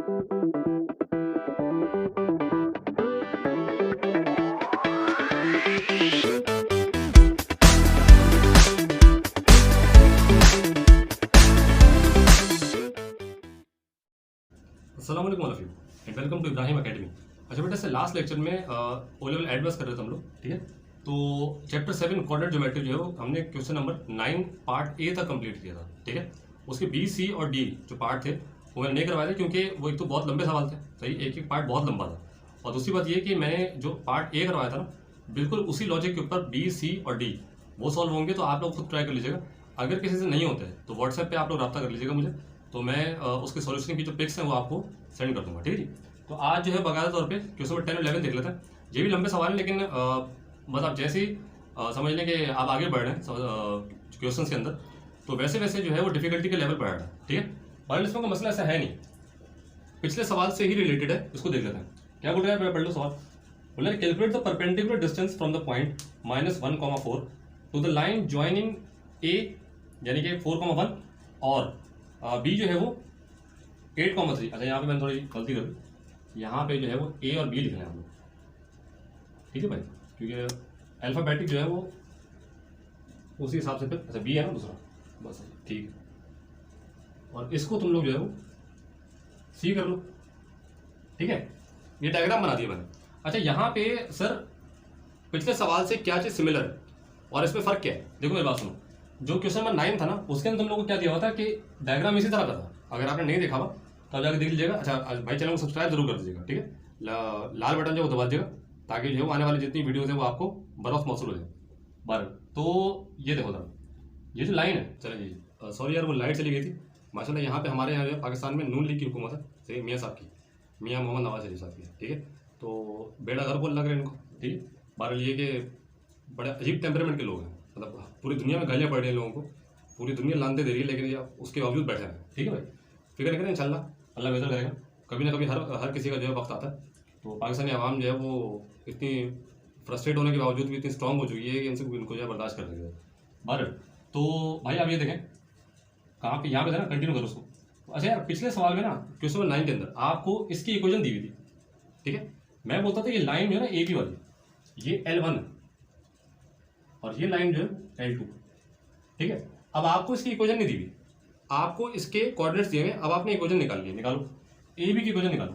अस्सलाम वालेकुम all of you and welcome to Ibrahim academy. अच्छा बेटा, से लास्ट लेक्चर में ओ लेवल एडवांस कर रहे थे हम लोग, ठीक है। तो चैप्टर 7 कोऑर्डिनेट ज्योमेट्री जो है वो हमने क्वेश्चन नंबर 9 पार्ट ए तक कंप्लीट किया था, ठीक है। उसके बी, सी और डी जो पार्ट थे वो मैंने नहीं करवाए थे क्योंकि वो एक तो बहुत लंबे सवाल थे, सही, एक एक पार्ट बहुत लंबा था। और दूसरी बात ये कि मैंने जो पार्ट ए करवाया था ना, बिल्कुल उसी लॉजिक के ऊपर बी, सी और डी वो सॉल्व होंगे। तो आप लोग खुद ट्राई कर लीजिएगा। अगर किसी से नहीं होते हैं तो व्हाट्सएप पे आप लोग रब्ता कर लीजिएगा मुझे, तो मैं उसके सॉल्यूशन की जो पिक्स हैं वो आपको सेंड कर दूंगा, ठीक है जी। तो आज जो है बाकायदा तौर पे क्वेश्चन नंबर 10 और 11 देख लेते हैं। ये भी लंबे सवाल हैं लेकिन बस आप जैसे ही समझ लें कि आप आगे बढ़ रहे हैं क्वेश्चन के अंदर, तो वैसे वैसे जो है वो डिफिकल्टी के लेवल बढ़ रहा है, ठीक है। और इसमें का मसला ऐसा है नहीं, पिछले सवाल से ही रिलेटेड है, इसको देख लेते हैं। क्या बोल रहा है, पढ़ लो सवाल। बोल रहा है calculate the perpendicular distance from the point -1,4 to the line joining A यानी कि 4,1 और बी जो है वो 8,3। अच्छा, यहाँ पे मैंने थोड़ी गलती कर दी, यहाँ पे जो है वो ए और बी लिखना है हम लोग, ठीक है भाई, क्योंकि अल्फ़ाबेटिक जो है वो उसी हिसाब से फिर। अच्छा, बी है ना दूसरा, बस ठीक है। और इसको तुम लोग जो है वो सी कर लो, ठीक है। ये डायग्राम बना दिया मैंने। अच्छा, यहाँ पे सर पिछले सवाल से क्या चीज़ सिमिलर है और इसमें फ़र्क क्या है, देखो मेरी बात सुनो। जो क्वेश्चन नंबर 9 था ना, उसके अंदर तुम लोगों को क्या दिया हुआ था कि डायग्राम इसी तरह का था। अगर आपने नहीं देखा हुआ तो आप जाकर देख लीजिएगा। अच्छा भाई, चैनल को सब्सक्राइब जरूर कर दीजिएगा, ठीक है। लाल बटन जो वो दबा दीजिएगा ताकि जो है वो आने वाली जितनी वीडियोस है वो आपको बरवक्त मौसूल हो जाए बार। तो ये देखो था, ये जो लाइन है, चले जी, सॉरी यार वो लाइट चली गई थी माशाल्लाह। यहाँ पे हमारे यहाँ पाकिस्तान में नून लीग की हुकूमत है, सही, मियाँ साहब की, मियाँ मोहम्मद नवाज शरीफ साहब की, ठीक है। तो बेड़ा घर बोल लग रहे हैं इनको, ठीक है। बहरहाल ये कि बड़े अजीब टेम्परामेंट के लोग हैं, मतलब पूरी दुनिया में गालियाँ पड़ रही हैं लोगों को, पूरी दुनिया लानते दे रही है, लेकिन ये उसके बावजूद बैठे हैं, ठीक है भाई। फिक्र करें, इंशाल्लाह अल्लाह बेहतर करेगा। कभी ना कभी हर किसी का जो है वक्त आता है। तो पाकिस्तानी आवाम जो है वो इतनी फ्रस्ट्रेट होने के बावजूद भी इतनी स्ट्रॉन्ग हो चुकी है कि इनको जो है बर्दाश्त कर सके बार। तो भाई आप ये देखें कहाँ पे, यहाँ पे था ना, कंटिन्यू करो उसको। अच्छा यार, पिछले सवाल में ना क्वेश्चन नंबर 9 के अंदर आपको इसकी इक्वेशन दी हुई थी, ठीक है। मैं बोलता था ये लाइन जो है ना ए बी वाली, ये L1 है और ये लाइन जो है L2, ठीक है। अब आपको इसकी इक्वेशन नहीं दी हुई, आपको इसके कोऑर्डिनेट्स दिए हैं। अब आपने इक्वेशन निकाल लिया, निकालो ए बी की इक्वेशन निकालो।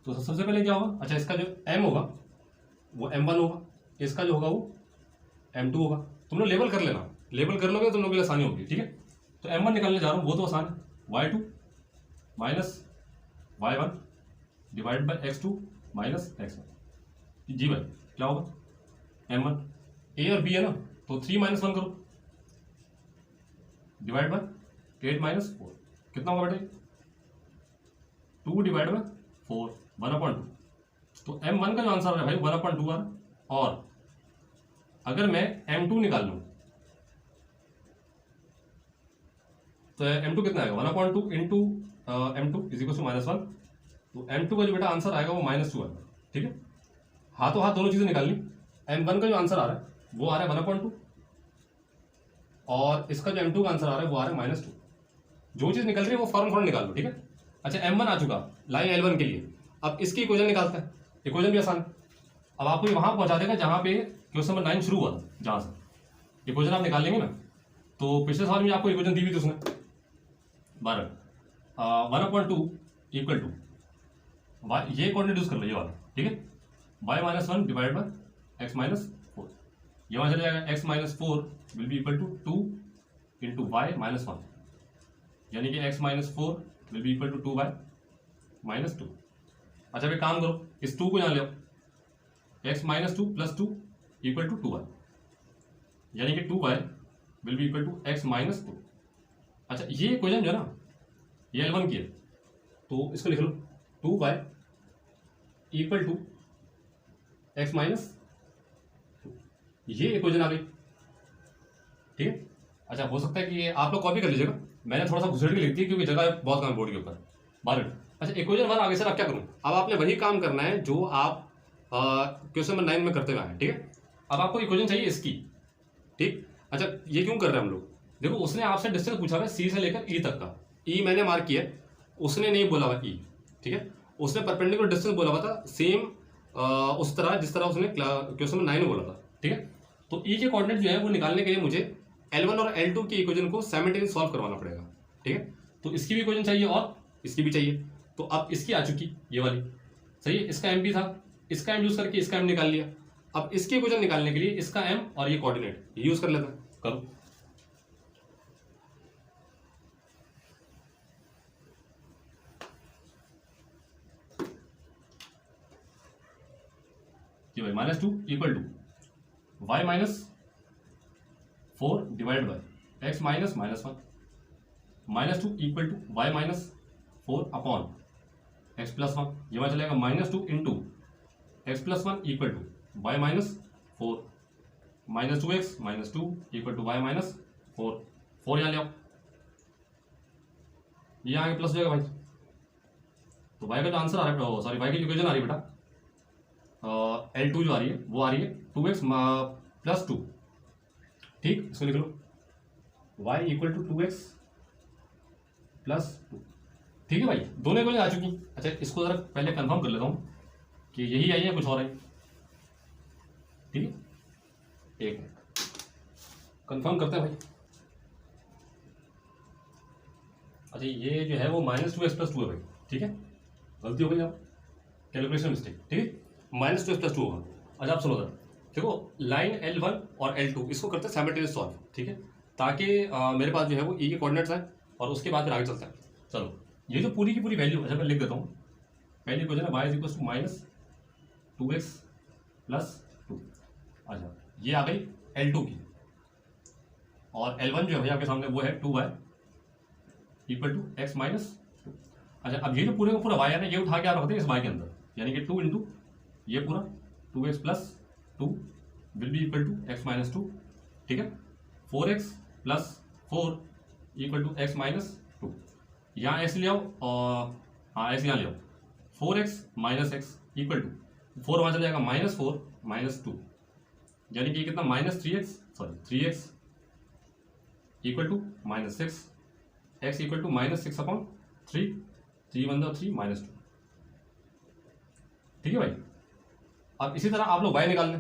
तो सबसे पहले क्या होगा, अच्छा इसका जो m होगा वो M1 होगा, इसका जो होगा वो M2 होगा। तुम लोग लेबल कर लेना, लेबल कर लोगे तो तुम लोग के लिए आसानी होगी, ठीक है। तो M1 निकालने जा रहा हूँ, वो तो आसान है, y2 minus y1 divide by x2 minus x1। जी भाई क्या होगा, M1 ए और बी है ना, तो 3 - 1 करो डिवाइड बाय 8 - 4, कितना होगा बेटे, 2 डिवाइड बाय 4, 1/2। तो M1 का जो आंसर है भाई 1/2 आ रहा। और अगर मैं M2 निकाल लूं तो M2 कितना आएगा, 1/2 into M2 is equal to -1। तो M2 का जो बेटा आंसर आएगा वो -2 आएगा, ठीक है। हाथों हाथ दोनों चीजें निकालनी। M1 का जो आंसर आ रहा है वो आ रहा है 1/2 और इसका जो M2 का आंसर आ रहा है वो आ रहा है -2। जो चीज निकल रही है वो फौरन निकाल लो, ठीक है। अच्छा, M1 आ चुका लाइन L1 के लिए। अब इसकी इक्वेशन निकालते हैं, इक्वेशन भी आसान है। अब आपको ये वहां पहुंचा देगा जहां पे क्वेश्चन नंबर 9 शुरू हुआ था, जहां से इक्वेशन आप निकाल लेंगे ना। तो पिछले साल में आपको इक्वेशन दी हुई थी उसने 12 1/2 इक्वल टू ये कोऑर्डिनेट यूज कर लो, ये वाला, ठीक है। y-1 डिवाइड बाय x - 4, ये वहां चले जाएगा, x - 4 will be equal to 2 into y - 1, यानी कि x - 4 will be equal to 2y - 2। अच्छा फिर काम करो, इस 2 को यहाँ ले आओ, x - 2 + 2 इक्वल टू 2y, यानी कि 2y will be equal to x - 2। अच्छा, ये इक्वेशन जो है ना ये L1 की है, तो इसको लिख लो 2y इक्वल टू x - 2। ये इक्वेशन आ गई, ठीक है। अच्छा, हो सकता है कि ये आप लोग कॉपी कर लीजिएगा, मैंने थोड़ा सा घुसेड़ के लिख दी क्योंकि जगह बहुत कम बोर्ड के ऊपर 12। अच्छा, इक्वेशन 1 आगे सर आप क्या करूँ, अब आपने वही काम करना है जो आप क्वेश्चन नंबर 9 में करते हुए आए, ठीक है। अब आपको इक्वेशन चाहिए इसकी, ठीक। अच्छा, ये क्यों कर रहे हैं हम लोग, देखो उसने आपसे डिस्टेंस पूछा है सी से लेकर ई तक का, ई मैंने मार्क किया, उसने नहीं बोला हुआ ई, ठीक है, उसने परपेंडिकुलर डिस्टेंस बोला हुआ था सेम उस तरह जिस तरह उसने क्वेश्चन नंबर 9 में बोला था, ठीक है। तो ई के कोऑर्डिनेट जो है वो निकालने के लिए मुझे L1 और L2 की इक्वेशन को साइमल्टेनियस सॉल्व करवाना पड़ेगा, ठीक है। तो इसकी भी इक्वेशन चाहिए और इसकी भी चाहिए। तो अब इसकी आ चुकी ये वाली, सही है, इसका एम भी था, इसका एम यूज करके इसका एम निकाल लिया। अब इसकी इक्वेशन निकालने के लिए इसका एम और ये कोऑर्डिनेट ये यूज कर लेते हैं, करो। कि भाई -2 equal to y minus 4 divide by x minus -1, -2 equal to y minus 4 upon x plus 1, ये वहाँ चलेगा -2 into x plus 1 equal to y minus 4, -2x -2 equal to y minus 4, 4 यहाँ ले आओ, ये आगे प्लस हो जाएगा भाई। तो y का जो आंसर आ रहा है, सॉरी y की इक्वेशन आ रही है बेटा, L2 जो आ रही है वो आ रही है 2x प्लस 2, ठीक, इसको लिख लो y equal to 2x plus 2, ठीक है भाई, दोनों इक्वेशन आ चुकी। अच्छा इसको जरा पहले कंफर्म कर लेता हूँ कि यही आई है कुछ और है, ठीक है, एक मिनट कंफर्म करते हैं भाई। अच्छा ये जो है वो -2x प्लस 2 है भाई, ठीक है, गलती हो गई आप, कैलकुलेशन मिस्टेक, ठीक है, -2x प्लस 2 होगा। अच्छा आप सुनो सर, देखो लाइन L1 और L2 इसको करते हैं साइमल्टेनियस सॉल्व, ठीक है, ताकि मेरे पास जो है वो ई के कोऑर्डिनेट्स हैं और उसके बाद फिर आगे चलता है। चलो ये जो पूरी की पूरी वैल्यू, अच्छा मैं लिख देता हूँ, पहली इक्वेशन है y is equal to -2x plus 2, अच्छा ये आ गई L2 की, और L1 जो है भैया आपके सामने वो है 2y equal to x minus 2। अच्छा अब ये जो पूरे का पूरा y है ना, ये उठा के आप रखते हैं इस y के अंदर, यानी कि 2 इंटू ये पूरा 2x plus 2 will be equal to x minus 2, ठीक है, 4x plus 4 equal to x minus 2, यहाँ x ले आओ और हाँ x यहाँ ले आओ, 4x minus x equal to 4 वहाँ चला जाएगा -4 -2, यानी कि कितना -3x, sorry 3x equal to -6, x equal to -6 upon 3, 3 1 3 -2, ठीक है भाई। अब इसी तरह आप लोग y निकाल लें,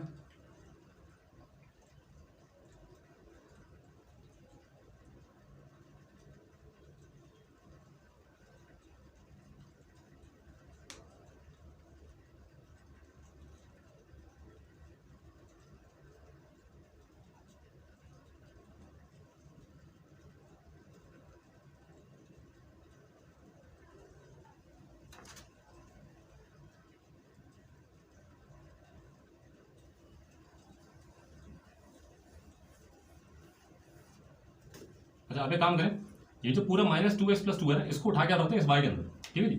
अच्छा अब एक काम करें, ये जो पूरा -2x प्लस 2 है ना, इसको उठा के रखते हैं इस y के अंदर, ठीक है जी।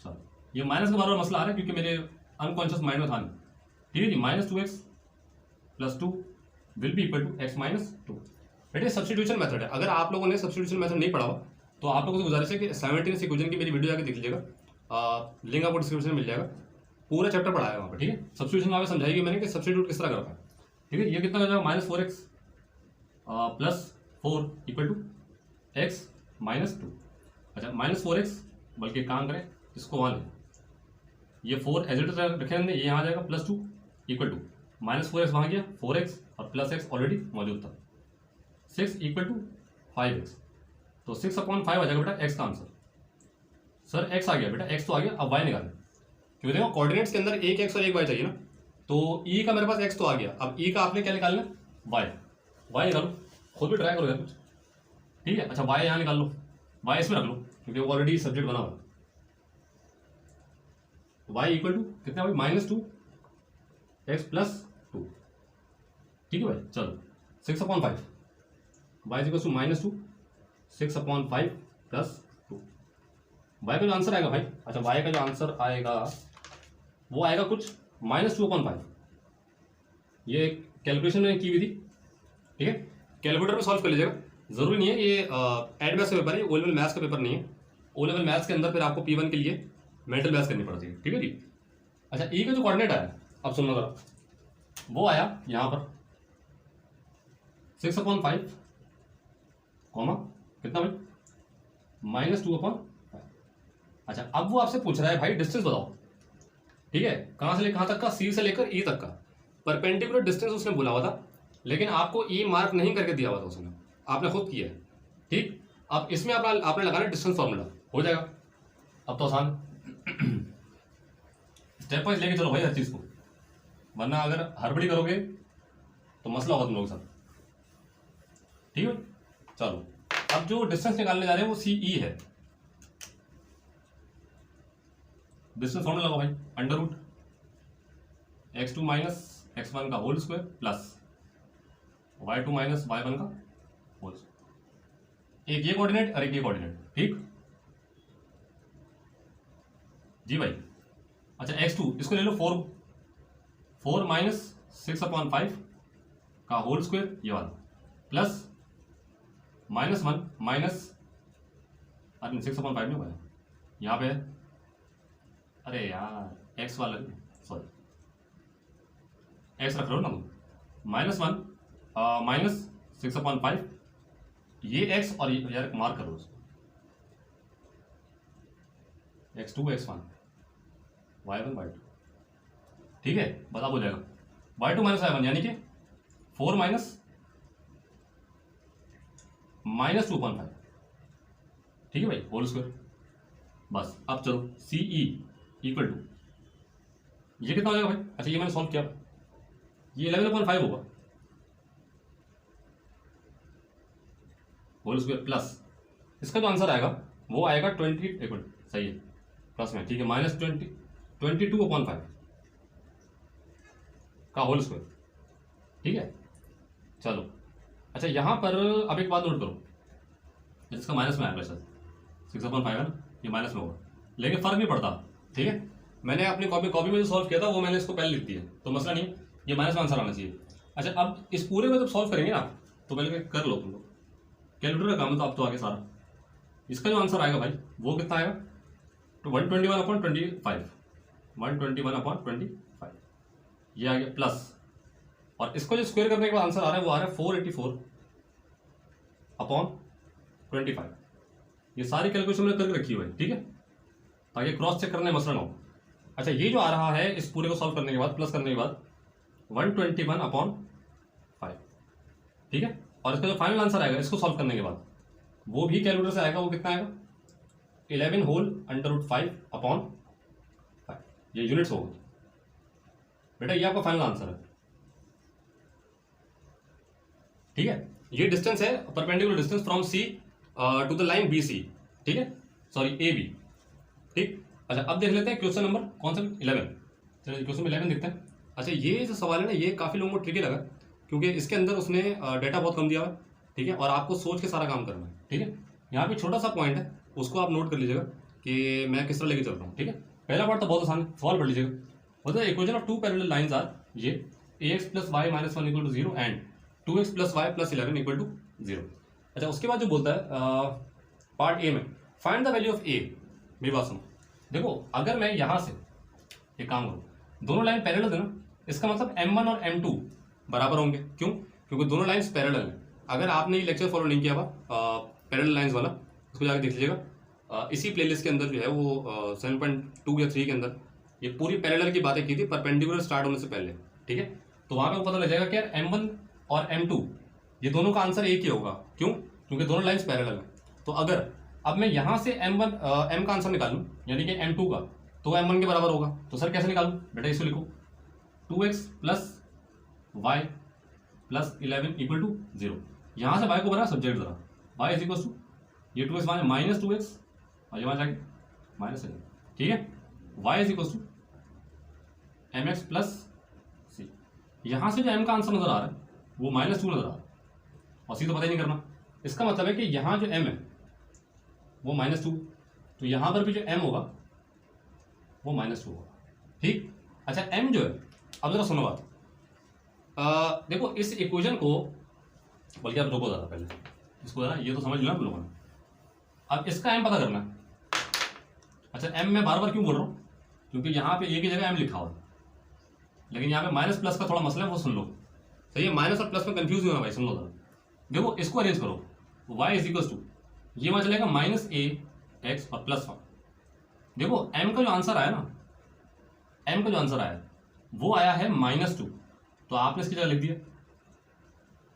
चलो ये माइनस का बार बार मसला आ रहा है क्योंकि मेरे अनकॉन्शियस माइंड में था नहीं, ठीक है जी। -2x plus 2 will be equal to x minus 2, बेटे सब्सटीट्यूशन मेथड है। अगर आप लोगों ने सब्सटीट्यूशन मेथड नहीं पढ़ा हो तो आप लोगों से गुजारिश है कि साइमल्टेनियस इक्वेशन की मेरी वीडियो जाकर देख लीजिएगा, लिंक आपको डिस्क्रिप्शन में मिल जाएगा, पूरा चैप्टर पढ़ाया है वहाँ पर, ठीक है। सब्सटीट्यूशन वहाँ पे समझाएगी मैंने कि सब्सटीट्यूट किस तरह करता है, ठीक है। ये कितना हो जाएगा -4x plus 4 equal to x minus 2, अच्छा -4x, बल्कि काम करें इसको वहाँ लें, ये 4 एज इट इज रखे हमने, ये यहाँ आ जाएगा +2 इक्वल टू -4x वहाँ गया 4x और प्लस x ऑलरेडी मौजूद था, 6 इक्वल टू 5x, तो 6 अपॉन 5 आ जाएगा बेटा x का आंसर। सर x आ गया बेटा, x तो आ गया, अब y निकालें, क्योंकि देखो कोऑर्डिनेट्स के अंदर एक x और एक y चाहिए ना, तो e का मेरे पास x तो आ गया, अब e का आपने क्या निकालना, y निकालो, खुद भी ट्राई करो यार कुछ, ठीक है। अच्छा y यहाँ निकाल लो, y इसमें रख लो क्योंकि वो ऑलरेडी सब्जेक्ट बना हुआ, y इक्वल टू कितना भाई -2x प्लस 2, ठीक है भाई। चलो 6 upon 5, y equal to -2 6 upon 5 plus 2, y का जो आंसर आएगा भाई, अच्छा y का जो आंसर आएगा वो आएगा कुछ -2 अपॉन 5, ये कैलकुलेशन मैंने की हुई थी, ठीक है, कैलकुलेटर में सॉल्व कर लीजिएगा, जरूरी नहीं है ये एडवांस का पेपर है, ओ लेवल मैथ्स का पेपर नहीं है। ओ लेवल मैथ्स के अंदर फिर आपको P1 के लिए मेंटल मैथ्स करनी पड़ती है, ठीक है जी। अच्छा ई का जो कोऑर्डिनेट आया, अब सुनना जरा, वो आया यहाँ पर 6 अपॉन 5 कॉमा कितना भाई -2 अपॉन 5, अच्छा, अब वो आपसे पूछ रहा है भाई डिस्टेंस बताओ, ठीक है, कहाँ से लेकर कहाँ तक का, सी से लेकर ई तक का परपेंडिकुलर डिस्टेंस उसने बोला हुआ था, लेकिन आपको ई मार्क नहीं करके दिया हुआ था उसने, आपने खुद किया है, ठीक। अब इसमें आपने लगाना डिस्टेंस फॉर्मूला, हो जाएगा। अब तो आसान, स्टेप वाइज लेके चलो भाई हर चीज को, वरना अगर हड़बड़ी करोगे तो मसला होगा तुम लोगों के साथ, ठीक है। चलो, अब जो डिस्टेंस निकालने जा रहे हैं वो सी ई है। डिस्टेंस फॉर्मूला लगाओ भाई, under root x2 minus x1 का whole square plus y2 minus y1 का होल स्क्वायर। एक ये कोऑर्डिनेट और एक ये कोऑर्डिनेट, ठीक जी भाई। अच्छा, x2 इसको ले लो 4 माइनस 6/5 का होल स्क्वायर ये वाला प्लस -1 माइनस 6/5 नहीं हुआ यहाँ पे, अरे यार x वाला सॉरी x रख रहे हो ना तुम, -1 माइनस 6/5 ये x और ये यार मार्क करो उसको, x2 x1 y1 y2, ठीक है, बस अब हो जाएगा y2 माइनस y1 यानी कि 4 माइनस -2/5, ठीक है भाई, होल स्क्वायर। बस अब चलो सी ई इक्वल टू ये कितना हो जाएगा भाई। अच्छा, ये मैंने सॉल्व किया, ये 11/5 होगा होल स्क्वायर प्लस इसका जो आंसर आएगा वो आएगा 20 इक्वल, सही है, प्लस में, ठीक है, -22/5 का होल स्क्वायर, ठीक है। चलो, अच्छा यहाँ पर अब एक बात नोट करो, इसका माइनस में आएगा सर 6/5 है ना, ये माइनस में होगा, लेकिन फर्क नहीं पड़ता, ठीक है। मैंने अपनी कॉपी में जो सॉल्व किया था वो मैंने इसको पहले लिख दिया, तो मसला नहीं, ये माइनस में आंसर आना चाहिए। अच्छा, अब इस पूरे में जब सॉल्व करेंगे ना तो पहले कर लो तुम लोग, कैलकुलेटर का काम है तो अब तो आगे सारा, इसका जो आंसर आएगा भाई वो कितना आएगा, तो 121/25, 121/25 ये आ गया प्लस, और इसको जो स्क्वायर करने के बाद आंसर आ रहा है वो आ रहा है 484/25। ये सारी कैलकुलेशन मैंने करके रखी हुई है, ठीक है, ताकि क्रॉस चेक करने में मसला ना हो। अच्छा, ये जो आ रहा है इस पूरे को सॉल्व करने के बाद प्लस करने के बाद 121/5, ठीक है, और इसका जो फाइनल आंसर आएगा इसको सॉल्व करने के बाद वो भी कैलकुलेटर से आएगा, वो कितना आएगा 11 होल अंडर रूट 5/5, ये यूनिट्स होगा बेटा, ये आपका फाइनल आंसर है, ठीक है। ये डिस्टेंस है perpendicular distance from C to the line B C, ठीक है, सॉरी ए बी, ठीक। अच्छा, अब देख लेते हैं क्वेश्चन नंबर कौन सा, 11। चलिए क्वेश्चन 11 देखते हैं। अच्छा, ये जो सवाल है ना ये काफ़ी लोगों को ट्रिकी लगा, क्योंकि इसके अंदर उसने डेटा बहुत कम दिया हुआ है, ठीक है, और आपको सोच के सारा काम करना है, ठीक है। यहाँ पे छोटा सा पॉइंट है उसको आप नोट कर लीजिएगा कि मैं किस तरह लेके चल रहा हूँ, ठीक है। पहला पार्ट तो बहुत आसान है, सवाल पढ़ लीजिएगा, बोलते हैं equation of two parallel lines are ये ax + y - 1 = 0 and 2x + y + 11 = 0। अच्छा, उसके बाद जो बोलता है पार्ट ए में फाइंड द वैल्यू ऑफ ए। मेरी बात सुनो, देखो अगर मैं यहाँ से एक काम करूँ, दोनों लाइन पैरेलल है ना, इसका मतलब m1 और m2 बराबर होंगे, क्यों, क्योंकि दोनों लाइन्स पैरेलल हैं। अगर आपने ये लेक्चर फॉलो नहीं किया हुआ पैरेलल लाइन्स वाला, उसको जाकर देख लीजिएगा, इसी प्लेलिस्ट के अंदर जो है वो 7.2 या 3 के अंदर ये पूरी पैरेलल की बातें की थी परपेंडिकुलर स्टार्ट होने से पहले, ठीक है। तो वहाँ पे पता लग जाएगा कि यार m1 और m2 ये दोनों का आंसर एक ही होगा, क्यों, क्योंकि दोनों लाइन्स पैरेलल हैं। तो अगर अब मैं यहाँ से m का आंसर निकालूं यानी कि m2 का, तो m1 के बराबर होगा, तो सर कैसे निकालूं, बेटा इसको लिखो 2x + y + 11 = 0। यहाँ से y को बना सब्जेक्ट जरा, y = ये 2x माने -2x और ये वहाँ जाके -11, ठीक है, y = mx + c। यहाँ से जो m का आंसर नजर आ रहा है वो -2 नजर आ रहा है, और सी तो पता ही नहीं करना। इसका मतलब है कि यहाँ जो m है वो -2, तो यहाँ पर भी जो m होगा वो -2 होगा, ठीक। अच्छा, m जो है, अब जरा सुनो बात, देखो इस इक्वेशन को, बल्कि आप रोको ज़्यादा पहले इसको जरा, ये तो समझ लिया आप लोगों ने। अब इसका m पता करना है। अच्छा, m मैं बार बार क्यों बोल रहा हूँ, क्योंकि यहाँ पे a की जगह m लिखा हुआ है, लेकिन यहाँ पे माइनस प्लस का थोड़ा मसला है, वो सुन लो, सही है। माइनस और प्लस में कंफ्यूज नहीं होना भाई, सुन लो जरा। देखो इसको अरेंज करो, y = ये वहाँ चलेगा -a x और +1, देखो m का जो आंसर आया ना, m का जो आंसर आया वो आया है -2, तो आपने इसकी जगह लिख दिया,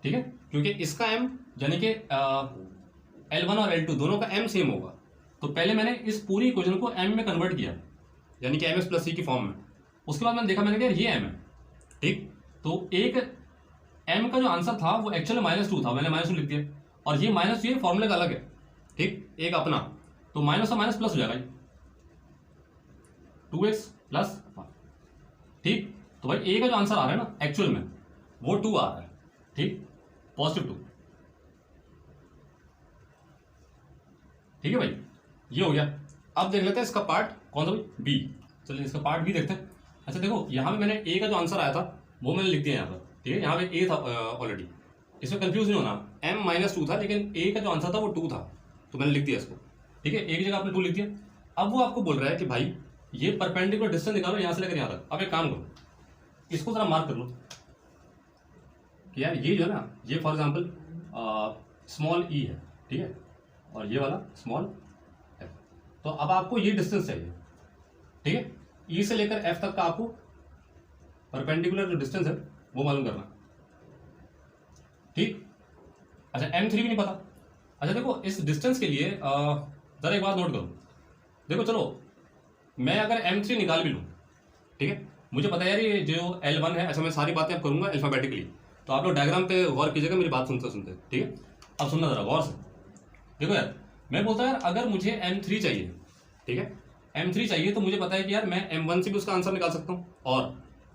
ठीक है, क्योंकि इसका m यानी कि L1 और L2 दोनों का m सेम होगा, तो पहले मैंने इस पूरी इक्वेशन को m में कन्वर्ट किया, यानी कि mx + c की फॉर्म में। उसके बाद मैंने देखा, मैंने कहा ये m है, ठीक, तो एक m का जो आंसर था वो एक्चुअली -2 था, मैंने -2 लिख दिया, और ये -2 ये फॉर्मूले का अलग है, ठीक, एक अपना, तो माइनस और माइनस प्लस हो जाएगा, 2x + 1, ठीक, तो भाई a का जो आंसर आ रहा है ना एक्चुअल में वो 2 आ रहा है, ठीक, +2, ठीक है भाई, ये हो गया। अब देख लेते हैं इसका पार्ट कौन सा भाई, बी, चलिए इसका पार्ट बी देखते हैं। अच्छा देखो, यहाँ पे मैंने ए का जो आंसर आया था वो मैंने लिख दिया यहाँ पर, ठीक है, यहाँ पे ए था ऑलरेडी, इसमें कंफ्यूज नहीं होना, m-2 था, लेकिन ए का जो आंसर था वो 2 था, तो मैंने लिख दिया इसको, ठीक है, ए की जगह आपने 2 लिख दिया। अब वो आपको बोल रहा है कि भाई ये परपेंडिकुलर डिस्टेंस निकालो यहाँ से लेकर यहाँ तक। अब एक काम करो, इसको जरा मार्क कर लो कि यार ये जो है ना, ये फॉर एग्जाम्पल स्मॉल ई है, ठीक है, और ये वाला स्मॉल एफ, तो अब आपको ये डिस्टेंस चाहिए, ठीक है, ई से लेकर एफ तक का आपको परपेंडिकुलर जो डिस्टेंस है वो मालूम करना, ठीक। अच्छा m3 भी नहीं पता। अच्छा देखो, इस डिस्टेंस के लिए जरा एक बात नोट करो, देखो चलो मैं अगर m3 निकाल भी लूँ, ठीक है, मुझे पता है यार ये जो L1 है, ऐसा मैं सारी बातें अब करूंगा अल्फाबेटिकली, तो आप लोग डायग्राम पे गौर कीजिएगा मेरी बात सुनते सुनते, ठीक है। अब सुनना जरा गौर से, देखो यार मैं बोलता यार अगर मुझे m3 चाहिए, ठीक है, m3 चाहिए, तो मुझे पता है कि यार मैं m1 से भी उसका आंसर निकाल सकता हूँ और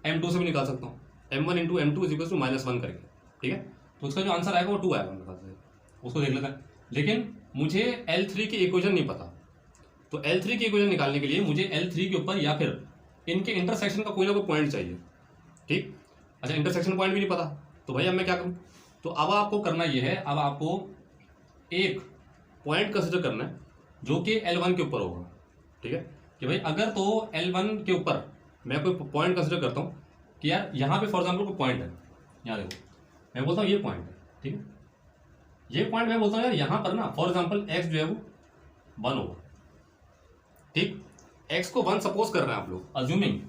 m2 से भी निकाल सकता हूँ, m1 × m2 = -1 करके, ठीक है, तो उसका जो आंसर आएगा वो 2 आएगा मेरे पास से, उसको देख लेते हैं। लेकिन मुझे L3 की इक्वेशन नहीं पता, तो L3 की इक्वेशन निकालने के लिए मुझे L3 के ऊपर या फिर इनके इंटरसेक्शन का कोई ना कोई पॉइंट चाहिए, ठीक। अच्छा इंटरसेक्शन पॉइंट भी नहीं पता, तो भाई अब मैं क्या करूँ, तो अब आपको करना ये है, अब आपको एक पॉइंट कंसिडर करना है जो कि L1 के ऊपर होगा, ठीक है, कि भाई अगर तो L1 के ऊपर मैं कोई पॉइंट कंसिडर करता हूँ कि यार यहाँ पे फॉर एग्जाम्पल कोई पॉइंट है, यहाँ देखो मैं बोलता हूँ ये पॉइंट है, ठीक है, ये पॉइंट मैं बोलता हूँ यार यहाँ पर ना फॉर एग्जाम्पल x जो है वो 1 होगा, ठीक, x को 1 सपोज कर रहे हैं आप लोग, अज्यूमिंग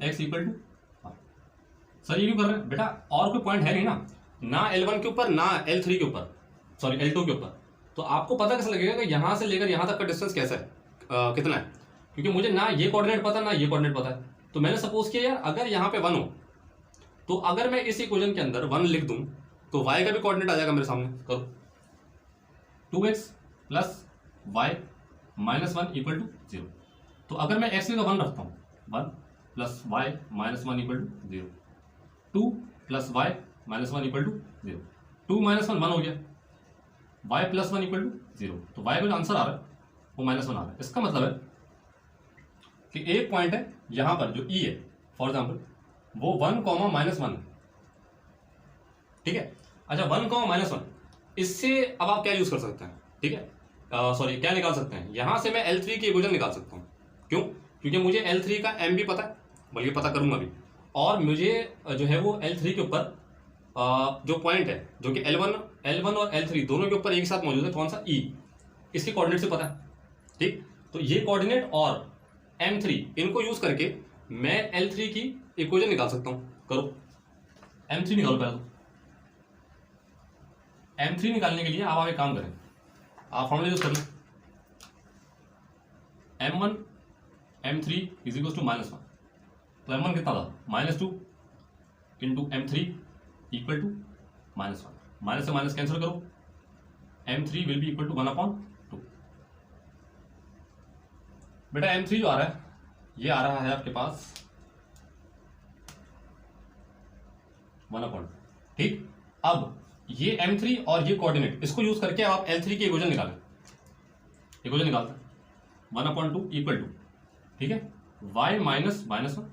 x = 1। सर ये क्यों कर रहे हैं बेटा, और कोई पॉइंट है नहीं ना L1 के ऊपर ना L3 के ऊपर, सॉरी L2 के ऊपर, तो आपको पता कैसे लगेगा कि यहाँ से लेकर यहाँ तक का डिस्टेंस कैसा है, कितना है, क्योंकि मुझे ना ये कोऑर्डिनेट पता ना ये कोऑर्डिनेट पता है। तो मैंने सपोज किया यार अगर यहाँ पे 1 हो, तो अगर मैं इस इक्वेशन के अंदर 1 लिख दूं तो y का भी कोऑर्डिनेट आ जाएगा मेरे सामने, करो 2x + y - 1 = 0। तो अगर मैं x की जगह 1 रखता हूँ, 1 + y - 1 = 0, 2 + y - 1 = 0, 2 - 1 1 हो गया, y + 1 = 0, तो y का जो आंसर आ रहा है वो -1 आ रहा है। इसका मतलब है कि एक पॉइंट है यहाँ पर जो e है फॉर एग्जाम्पल वो 1, -1 है, ठीक है। अच्छा 1, -1, इससे अब आप क्या यूज कर सकते हैं, ठीक है, सॉरी क्या निकाल सकते हैं, यहाँ से मैं L3 की इक्वेशन निकाल सकता हूँ, क्यों, क्योंकि मुझे L3 का m भी पता है, बल्कि पता करूंगा भी, और मुझे जो है वो L3 के ऊपर जो पॉइंट है जो कि L1 और L3 दोनों के ऊपर एक साथ मौजूद है, कौन सा e, इसके कोऑर्डिनेट से पता है, ठीक, तो ये कोऑर्डिनेट और m3 इनको यूज करके मैं L3 की इक्वेशन निकाल सकता हूं, करो m3 निकालो पहले, तो m3 निकालने के लिए आप एक काम करें, आप फॉर्मूला यूज कर लें, m1 m3 = -1, तो m1 कितना था -2 × m3 = -1, माइनस से माइनस कैंसिल करो, m3 will be equal to 1/2। बेटा m3 जो आ रहा है ये आ रहा है आपके पास 1/2, ठीक। अब ये m3 और ये कोऑर्डिनेट इसको यूज करके आप L3 की इक्वेशन निकालें, इक्वेशन निकालते हैं 1/2 = ठीक है y - -1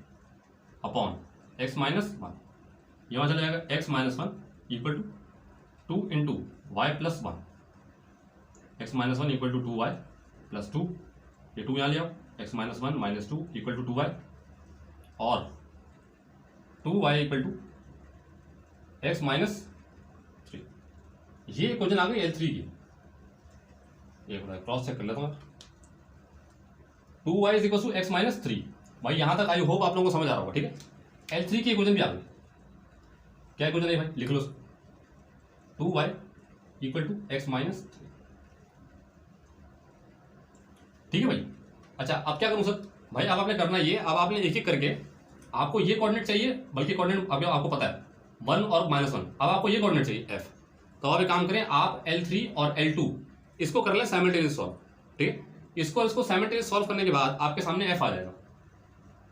अपॉन x - 1, ये वहां चला जाएगा x - 1 = 2 × y + 1, x - 1 = 2y + 2, ये 2 यहाँ ले आओ, x - 1 - 2 = 2y और 2y = x - 3, ये इक्वेशन आ गई L3 की, एक मिनट क्रॉस चेक कर लेता हूँ। 2y is equal to X minus 3। भाई यहाँ तक आई होप आप लोगों को समझ आ रहा होगा, ठीक है। L3 की इक्वेशन भी आ गई। क्या इक्वेशन है भाई, लिख लो। 2y equal to X minus 3, ठीक है भाई। अच्छा अब क्या करूँ सर? भाई अब आपने करना ये, अब आपने एक एक करके, आपको ये कोऑर्डिनेट चाहिए, बल्कि कोऑर्डिनेट अभी आपको पता है 1 और -1, अब आपको ये कोऑर्डिनेट चाहिए f। तो आप एक काम करें, आप L3 और L2 इसको कर लें साइमल्टेनियस सॉल्व, ठीक है। इसको साइमल्टेनियस सॉल्व करने के बाद आपके सामने f आ जाएगा,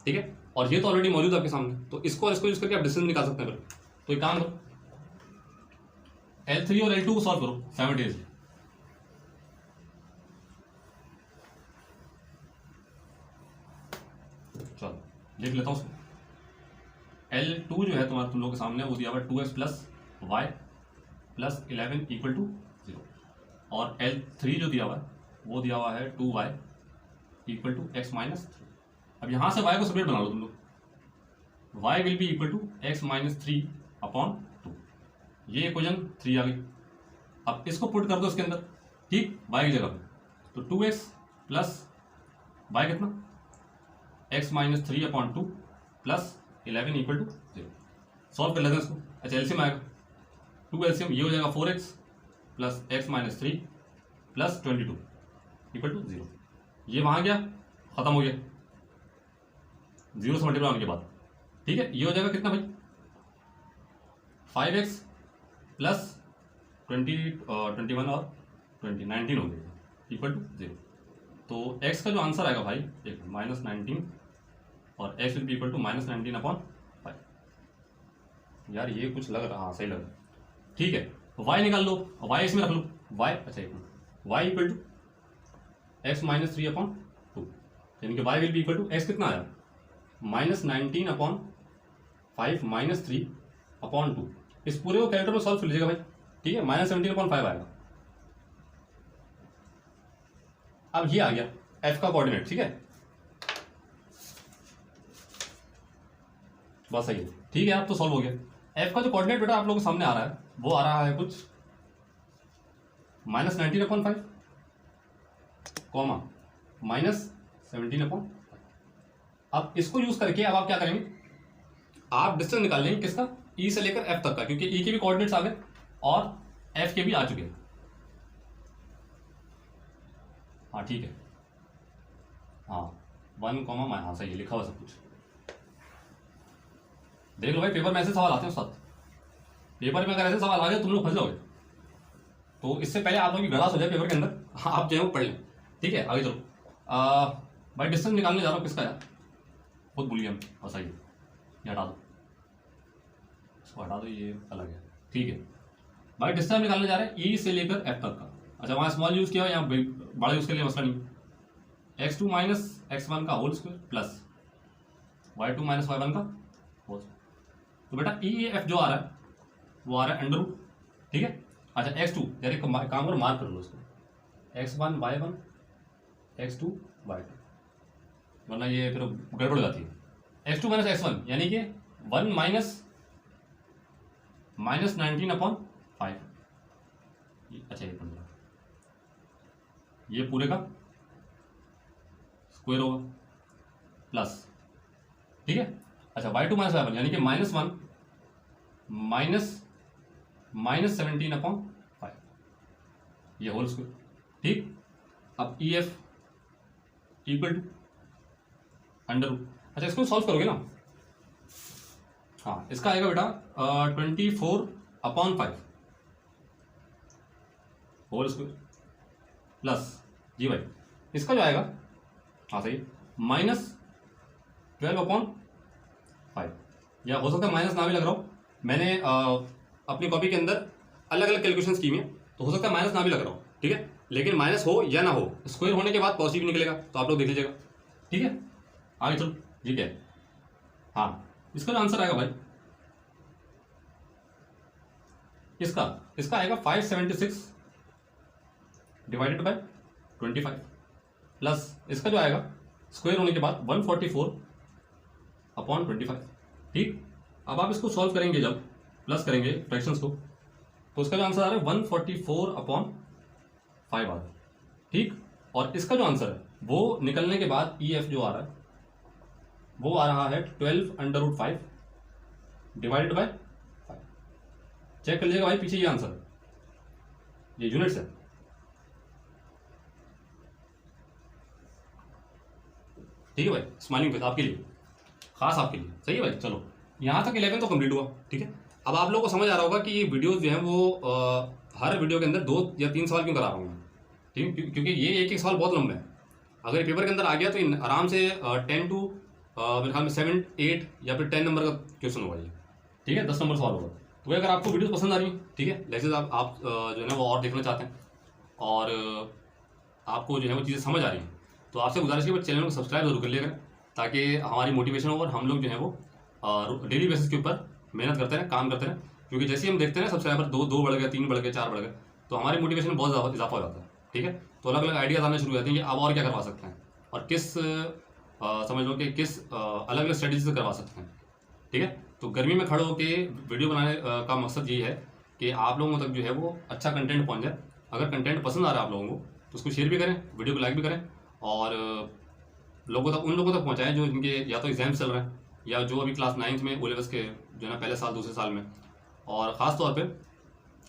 ठीक है। और ये तो ऑलरेडी मौजूद है आपके सामने, तो इसको यूज करके आप डिस्टेंस निकाल सकते हैं फिर। तो एक काम करो, L3 और L2 को सॉल्व करो साइमल्टेनियसली। चलो लिख लेता हूँ उसको। L2 जो है तुम्हारा तुम लोग के सामने वो दिया हुआ 2x plus Y plus 11 equal to 0, और L3 जो दिया हुआ है वो दिया हुआ है 2y equal to X minus 3। अब यहाँ से y को सेपरेट बना लो तुम लोग। y will be equal to X minus 3 upon 2। ये इक्वेशन 3 आ गई। अब इसको पुट कर दो इसके अंदर, ठीक, y की जगह पे। तो 2x प्लस y कितना, X minus 3 upon 2 plus 11 equal to 0। Solve कर लेते हैं इसको। अच्छा एलसीएम आएगा, 2 एलसीएम ये हो जाएगा 4x plus X minus 3 plus 22 equal to 0। ये वहाँ गया, खत्म हो गया 0 से मल्टीप्लाई होने के बाद, ठीक है। ये हो जाएगा कितना भाई, 5x प्लस 21 और 19 हो गया इक्वल टू 0। तो x का जो आंसर आएगा भाई एक -19 और x will be equal to -19 upon 5। यार ये कुछ लग रहा, हाँ सही लग रहा है, ठीक है। y निकाल लो, y इसमें रख लो, y, अच्छा एक minute, y equal to X minus 3 upon 2, यानी कि y will be equal to x कितना आया, -19 अपॉन 5 -3 अपॉन 2। इस पूरे को कैलकुलेटर में सॉल्व कर लीजिएगा भाई, ठीक है। -17 अपॉन 5 आएगा। अब ये आ गया f का कोऑर्डिनेट, ठीक है। बस सही है, ठीक है। अब तो सॉल्व हो गया। f का जो कोऑर्डिनेट बेटा आप लोगों के सामने आ रहा है वो आ रहा है कुछ -19 अपॉन 5 कॉमा -17 अपॉन 5। अब इसको यूज करके अब आप क्या करेंगे, आप डिस्टेंस निकाल लेंगे किसका, e से लेकर f तक का, क्योंकि e के भी कोऑर्डिनेट्स आ गए और f के भी आ चुके हैं। हाँ ठीक है, हाँ 1 कॉमा, हाँ सही है, लिखा हुआ सब कुछ। देख लो भाई पेपर में ऐसे सवाल आते हैं साथ, पेपर में अगर ऐसे सवाल आ गए तुम लोग फंस जाओगे। तो इससे पहले आप लोग की गड़ास हो जाए पेपर के अंदर, आप जो है वो पढ़ लें, ठीक है। आगे चलो, भाई डिस्टेंस निकालने जा रहा हूँ किसका यार, खुद भूल गया हम, हाँ सही है, ये हटा दो, इसको हटा दो, ये अलग है, ठीक है। भाई डिस्टेंस निकालने जा रहे हैं ई से लेकर एफ तक का। अच्छा वहाँ स्मॉल यूज़ किया, यहाँ बड़ा यूज़ के लिए मसला नहीं। x2 माइनस x1 का whole square plus y2 minus y1 का होल स्क्वायर। तो बेटा ई एफ जो आ रहा है वो आ रहा है अंडर रूट, ठीक है। अच्छा x2 यानी काम करो, मार्क कर लो इसको, x1 y1 x2 y2, वरना ये फिर गड़बड़ हो जाती है। x2 माइनस x1 यानी कि 1 माइनस 19 अपॉन 5। अच्छा ये 15, ये पूरे का स्क्वायर होगा प्लस, ठीक है। अच्छा y2 माइनस y1 यानी कि -1 माइनस 17 अपॉन 5, ये होल स्क्वायर, ठीक। अब E F equal to under root. अच्छा इसको सॉल्व करोगे ना, हाँ इसका आएगा बेटा 24 अपॉन 5 होल स्क्वायर प्लस, जी भाई इसका जो आएगा, हाँ सही, -12 अपॉन 5, या हो सकता है माइनस ना भी लग रहा हो, मैंने अपनी कॉपी के अंदर अलग अलग कैलकुलेशंस की हुई हैं, तो हो सकता है माइनस ना भी लग रहा हो, ठीक है। लेकिन माइनस हो या ना हो, स्क्वायर होने के बाद पॉजिटिव निकलेगा, तो आप लोग देख लीजिएगा, ठीक है। आगे चलो, ठीक है। हाँ इसका जो आंसर आएगा भाई, इसका आएगा 576 डिवाइडेड बाय 25 प्लस इसका जो आएगा स्क्वायर होने के बाद 144 अपॉन 25, ठीक। अब आप इसको सॉल्व करेंगे, जब प्लस करेंगे फ्रैक्शंस को, तो इसका जो आंसर आ रहा है 144 अपॉन 5 आ रहा है, ठीक। और इसका जो आंसर है वो निकलने के बाद EF जो आ रहा है वो आ रहा है 12√5 डिवाइडेड बाय 5। चेक कर लीजिएगा भाई, पीछे ये आंसर है, ये यूनिट्स है। ठीक है भाई, स्माइलिंग फेस आपके लिए, खास आपके लिए, सही है भाई। चलो यहाँ तक 11 तो कंप्लीट हुआ। ठीक है, अब आप लोगों को समझ आ रहा होगा कि ये वीडियोस जो हैं वो हर वीडियो के अंदर 2 या 3 सवाल क्यों करा रहा हूँ मैं। ठीक, क्योंकि ये एक सवाल बहुत लंबा है। अगर पेपर के अंदर आ गया तो आराम से 10 टू मेरे ख्याल में 7, 8 या फिर 10 नंबर का क्वेश्चन होगा ये। ठीक है, 10 नंबर सवाल होगा। तो अगर आपको वीडियो पसंद आ रही है, ठीक है, लेक्चर्स आप जो है ना वो और देखना चाहते हैं और आपको जो है वो चीज़ें समझ आ रही हैं, तो आपसे गुजारिश है कि चैनल को सब्सक्राइब जरूर कर लिया करें, ताकि हमारी मोटिवेशन हो और हम लोग जो है वो डेली बेसिस के ऊपर मेहनत करते रहें, काम करते रहें। क्योंकि जैसे ही हम देखते हैं ना सब्सक्राइबर 2 बढ़ गए, 3 बढ़ गए, 4 बढ़ गए, तो हमारी मोटिवेशन में बहुत ज़्यादा इजाफा हो जाता है। ठीक है, तो अलग अलग आइडियाज़ आने शुरू हो जाते हैं कि अब और क्या करवा सकते हैं और किस समझ लो कि किस अलग अलग स्ट्रेटजी से करवा सकते हैं। ठीक है, तो गर्मी में खड़े होकर वीडियो बनाने का मकसद यही है कि आप लोगों तक जो है वो अच्छा कंटेंट पहुंच जाए। अगर कंटेंट पसंद आ रहा है आप लोगों को तो उसको शेयर भी करें, वीडियो को लाइक भी करें और लोगों तक, उन लोगों तक पहुंचाएं जो जिनके या तो एग्जाम्स चल रहे हैं या जो अभी क्लास 9th में O लेवल्स के जो है ना पहले साल दूसरे साल में, और ख़ास तौर पे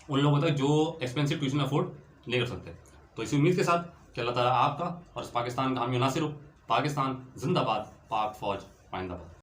उन लोगों तक जो एक्सपेंसिव ट्यूशन अफोर्ड नहीं कर सकते। तो इसी उम्मीद के साथ कि अल्लाह ताला आपका और पाकिस्तान का हामी नासिर हो। पाकिस्तान जिंदाबाद, पाक फौज पाइंदाबाद।